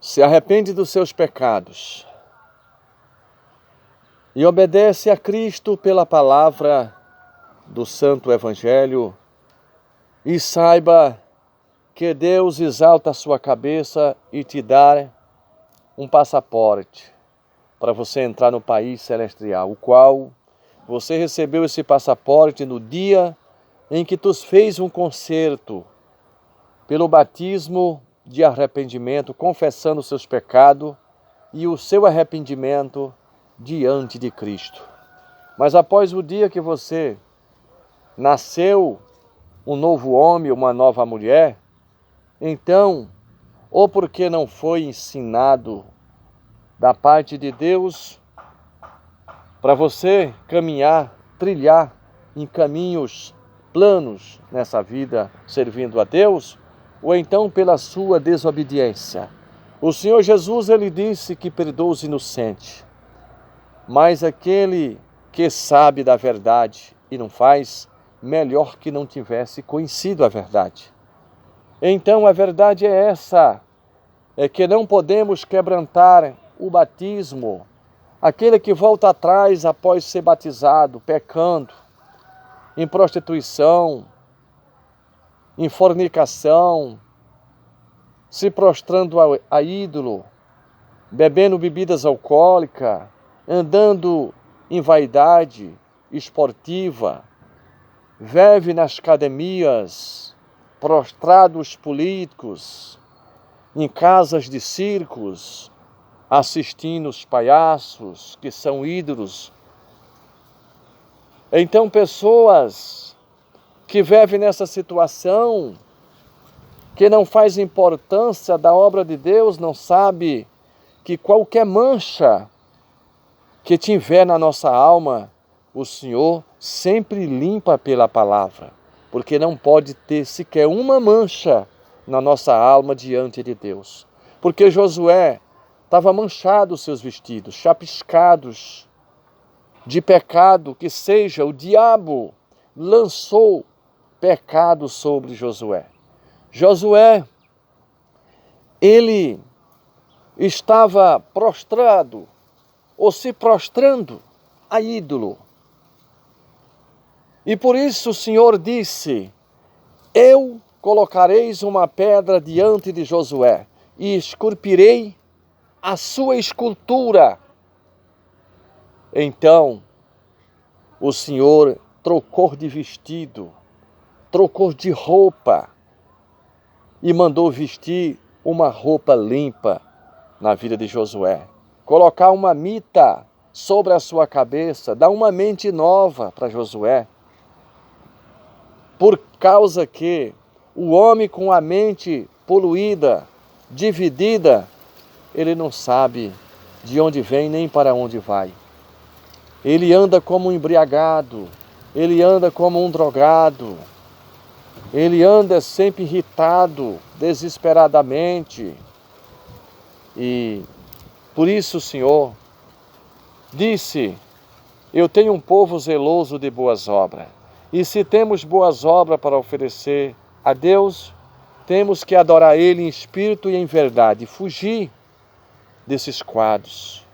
se arrepende dos seus pecados e obedece a Cristo pela palavra do Santo Evangelho, e saiba que Deus exalta a sua cabeça e te dá um passaporte para você entrar no país celestial, o qual você recebeu esse passaporte no dia em que tu fez um concerto pelo batismo de arrependimento, confessando os seus pecados e o seu arrependimento diante de Cristo. Mas após o dia que você nasceu um novo homem, uma nova mulher, então, ou porque não foi ensinado da parte de Deus para você caminhar, trilhar em caminhos planos nessa vida servindo a Deus, ou então pela sua desobediência. O Senhor Jesus, ele disse que perdoa os inocentes, mas aquele que sabe da verdade e não faz, melhor que não tivesse conhecido a verdade. Então a verdade é essa, é que não podemos quebrantar o batismo. Aquele que volta atrás após ser batizado, pecando, em prostituição, em fornicação, se prostrando a ídolo, bebendo bebidas alcoólicas, andando em vaidade esportiva, vive nas academias, prostrados políticos, em casas de circos, assistindo os palhaços que são ídolos. Então pessoas que vivem nessa situação, que não faz importância da obra de Deus, não sabe que qualquer mancha que tiver na nossa alma, o Senhor sempre limpa pela palavra, porque não pode ter sequer uma mancha na nossa alma diante de Deus. Porque Josué estava manchado os seus vestidos, chapiscados de pecado, que seja, o diabo lançou pecado sobre Josué. Josué, ele estava prostrado, ou se prostrando a ídolo. E por isso o Senhor disse: eu colocareis uma pedra diante de Josué e esculpirei a sua escultura. Então, o Senhor trocou de vestido, trocou de roupa e mandou vestir uma roupa limpa na vida de Josué. Colocar uma mita sobre a sua cabeça, dar uma mente nova para Josué. Por causa que o homem com a mente poluída, dividida, ele não sabe de onde vem nem para onde vai. Ele anda como um embriagado, ele anda como um drogado, ele anda sempre irritado, desesperadamente. E por isso o Senhor disse: eu tenho um povo zeloso de boas obras. E se temos boas obras para oferecer a Deus, temos que adorar Ele em espírito e em verdade, fugir desses quadros,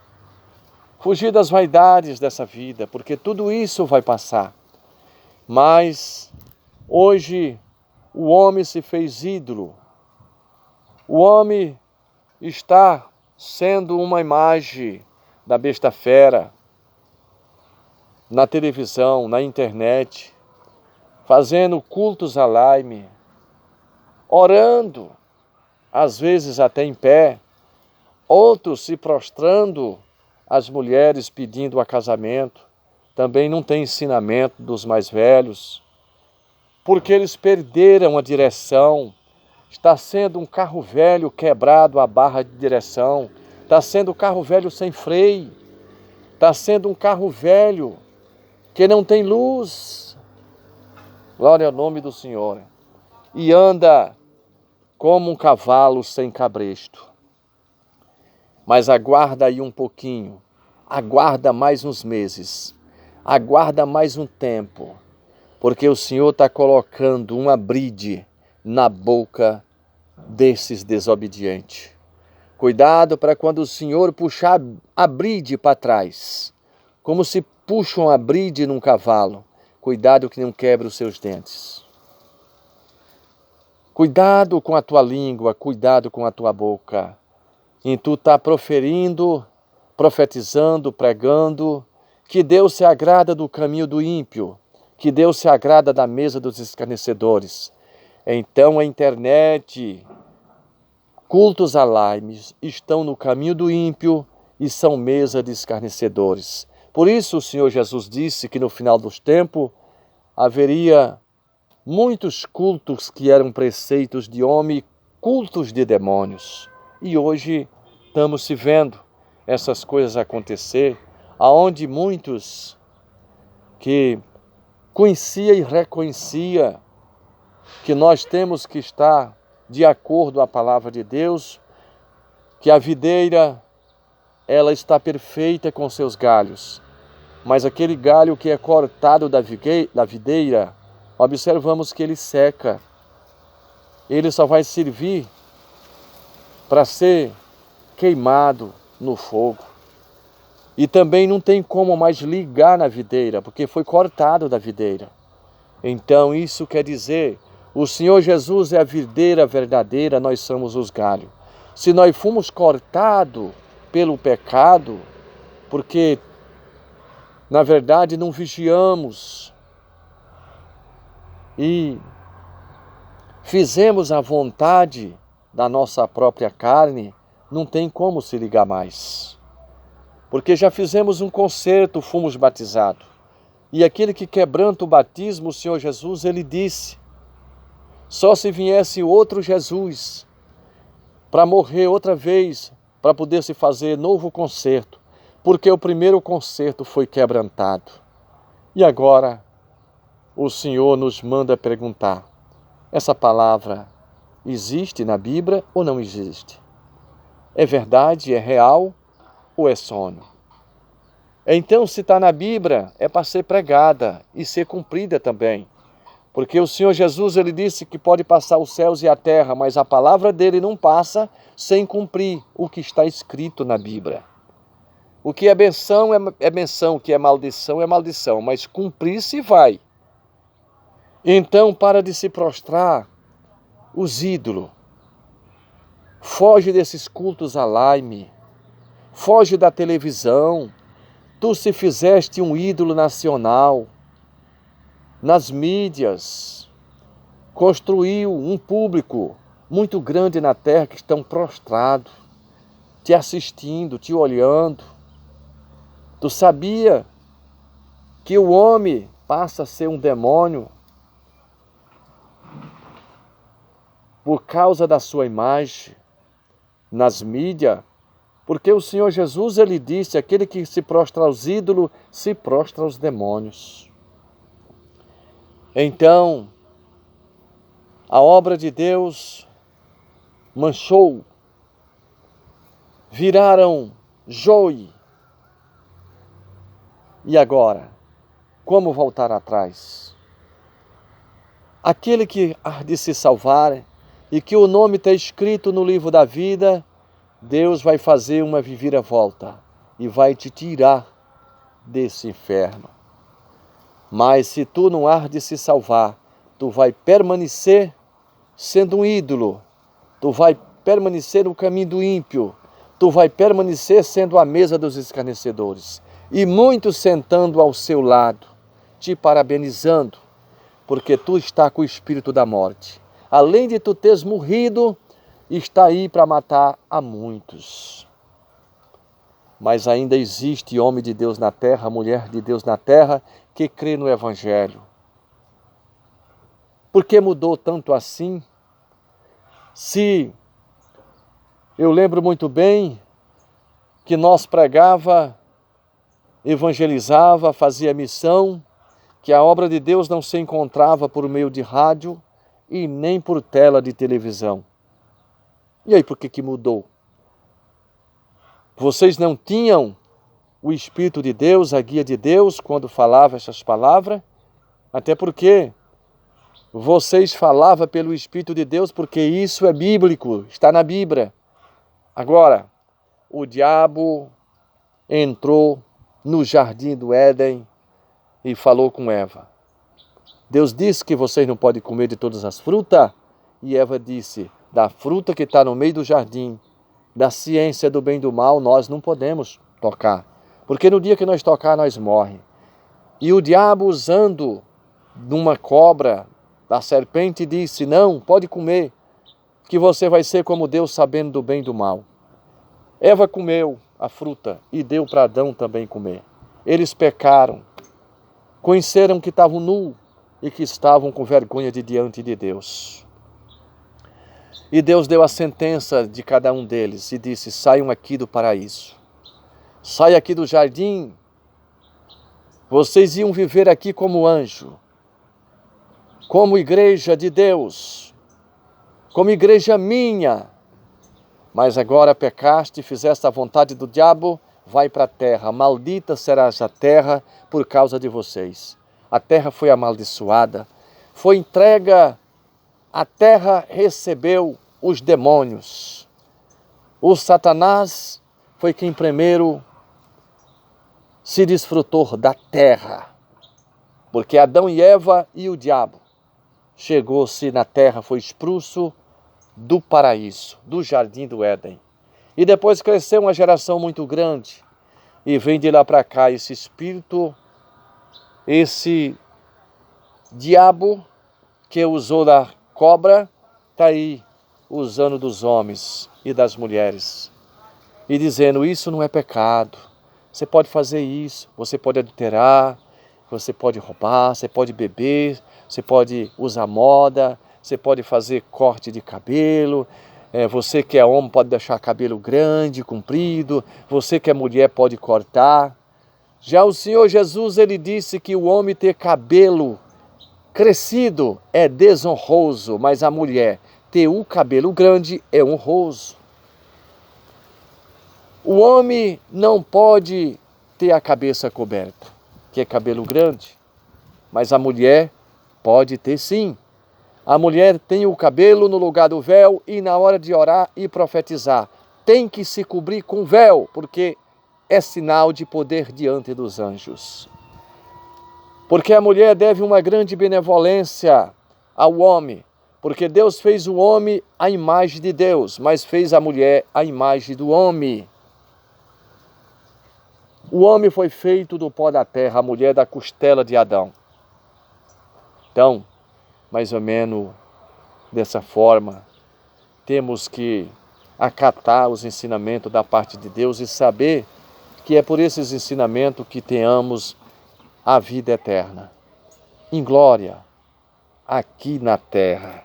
fugir das vaidades dessa vida, porque tudo isso vai passar. Mas hoje o homem se fez ídolo, o homem está sendo uma imagem da besta fera na televisão, na internet, fazendo cultos online, orando, às vezes até em pé, outros se prostrando, as mulheres pedindo a casamento, também não tem ensinamento dos mais velhos, porque eles perderam a direção. Está sendo um carro velho quebrado a barra de direção, está sendo um carro velho sem freio, está sendo um carro velho que não tem luz. Glória ao nome do Senhor. E anda como um cavalo sem cabresto. Mas aguarda aí um pouquinho, aguarda mais uns meses, aguarda mais um tempo, porque o Senhor está colocando uma bride na boca desses desobedientes. Cuidado para quando o Senhor puxar a bride para trás, como se puxam a bride num cavalo. Cuidado que não quebre os seus dentes. Cuidado com a tua língua, cuidado com a tua boca. Em tu tá proferindo, profetizando, pregando, que Deus se agrada do caminho do ímpio, que Deus se agrada da mesa dos escarnecedores. Então a internet, cultos alaimes estão no caminho do ímpio e são mesa de escarnecedores. Por isso o Senhor Jesus disse que no final dos tempos haveria muitos cultos que eram preceitos de homem, cultos de demônios. E hoje estamos se vendo essas coisas acontecer, aonde muitos que conhecia e reconhecia que nós temos que estar de acordo com a palavra de Deus, que a videira ela está perfeita com seus galhos, mas aquele galho que é cortado da videira, observamos que ele seca. Ele só vai servir para ser queimado no fogo. E também não tem como mais ligar na videira, porque foi cortado da videira. Então isso quer dizer, o Senhor Jesus é a videira verdadeira, nós somos os galhos. Se nós fomos cortados pelo pecado, porque na verdade não vigiamos e fizemos a vontade da nossa própria carne, não tem como se ligar mais. Porque já fizemos um concerto, fomos batizados. E aquele que quebranta o batismo, o Senhor Jesus, ele disse, só se viesse outro Jesus para morrer outra vez, para poder se fazer novo concerto, porque o primeiro concerto foi quebrantado. E agora o Senhor nos manda perguntar, essa palavra existe na Bíblia ou não existe? É verdade, é real ou é sonho? Então, se está na Bíblia, é para ser pregada e ser cumprida também. Porque o Senhor Jesus, ele disse que pode passar os céus e a terra, mas a palavra dele não passa sem cumprir o que está escrito na Bíblia. O que é benção é benção, o que é maldição, mas cumprir-se vai. Então, para de se prostrar os ídolos. Foge desses cultos alaime. Foge da televisão. Tu se fizeste um ídolo nacional. Nas mídias. Construiu um público muito grande na terra que estão prostrados, te assistindo, te olhando. Tu sabia que o homem passa a ser um demônio por causa da sua imagem nas mídias? Porque o Senhor Jesus, ele disse, aquele que se prostra aos ídolos, se prostra aos demônios. Então, a obra de Deus manchou, viraram joio. E agora, como voltar atrás? Aquele que há de se salvar e que o nome está escrito no livro da vida, Deus vai fazer uma reviravolta e vai te tirar desse inferno. Mas se tu não há de se salvar, tu vai permanecer sendo um ídolo, tu vai permanecer no caminho do ímpio, tu vai permanecer sendo a mesa dos escarnecedores. E muitos sentando ao seu lado, te parabenizando, porque tu está com o espírito da morte. Além de tu teres morrido, está aí para matar a muitos. Mas ainda existe homem de Deus na terra, mulher de Deus na terra, que crê no Evangelho. Por que mudou tanto assim? Se eu lembro muito bem que nós pregava, evangelizava, fazia missão, que a obra de Deus não se encontrava por meio de rádio e nem por tela de televisão. E aí, por que mudou? Vocês não tinham o Espírito de Deus, a guia de Deus, quando falava essas palavras? Até porque vocês falavam pelo Espírito de Deus, porque isso é bíblico, está na Bíblia. Agora, o diabo entrou no jardim do Éden e falou com Eva. Deus disse que vocês não podem comer de todas as frutas. E Eva disse, da fruta que está no meio do jardim, da ciência do bem e do mal, nós não podemos tocar. Porque no dia que nós tocar, nós morremos. E o diabo, usando numa cobra, da serpente, disse, não, pode comer, que você vai ser como Deus, sabendo do bem e do mal. Eva comeu a fruta e deu para Adão também comer. Eles pecaram, conheceram que estavam nus e que estavam com vergonha diante de Deus. E Deus deu a sentença de cada um deles e disse, saiam aqui do paraíso. Saiam aqui do jardim. Vocês iam viver aqui como anjo, como igreja de Deus, como igreja minha. Mas agora pecaste e fizeste a vontade do diabo, vai para a terra. Maldita será essa terra por causa de vocês. A terra foi amaldiçoada, foi entrega, a terra recebeu os demônios. O Satanás foi quem primeiro se desfrutou da terra, porque Adão e Eva e o diabo chegou-se na terra, foi expulso do paraíso, do jardim do Éden. E depois cresceu uma geração muito grande e vem de lá para cá esse espírito, esse diabo que usou da cobra, está aí usando dos homens e das mulheres e dizendo, isso não é pecado. Você pode fazer isso, você pode adulterar, você pode roubar, você pode beber, você pode usar moda, você pode fazer corte de cabelo, você que é homem pode deixar cabelo grande, comprido, você que é mulher pode cortar. Já o Senhor Jesus, ele disse que o homem ter cabelo crescido é desonroso, mas a mulher ter o cabelo grande é honroso. O homem não pode ter a cabeça coberta, que é cabelo grande, mas a mulher pode ter sim. A mulher tem o cabelo no lugar do véu e na hora de orar e profetizar, tem que se cobrir com véu, porque é sinal de poder diante dos anjos. Porque a mulher deve uma grande benevolência ao homem, porque Deus fez o homem à imagem de Deus, mas fez a mulher à imagem do homem. O homem foi feito do pó da terra, a mulher da costela de Adão. Então, mais ou menos dessa forma, temos que acatar os ensinamentos da parte de Deus e saber que é por esses ensinamentos que tenhamos a vida eterna, em glória, aqui na terra.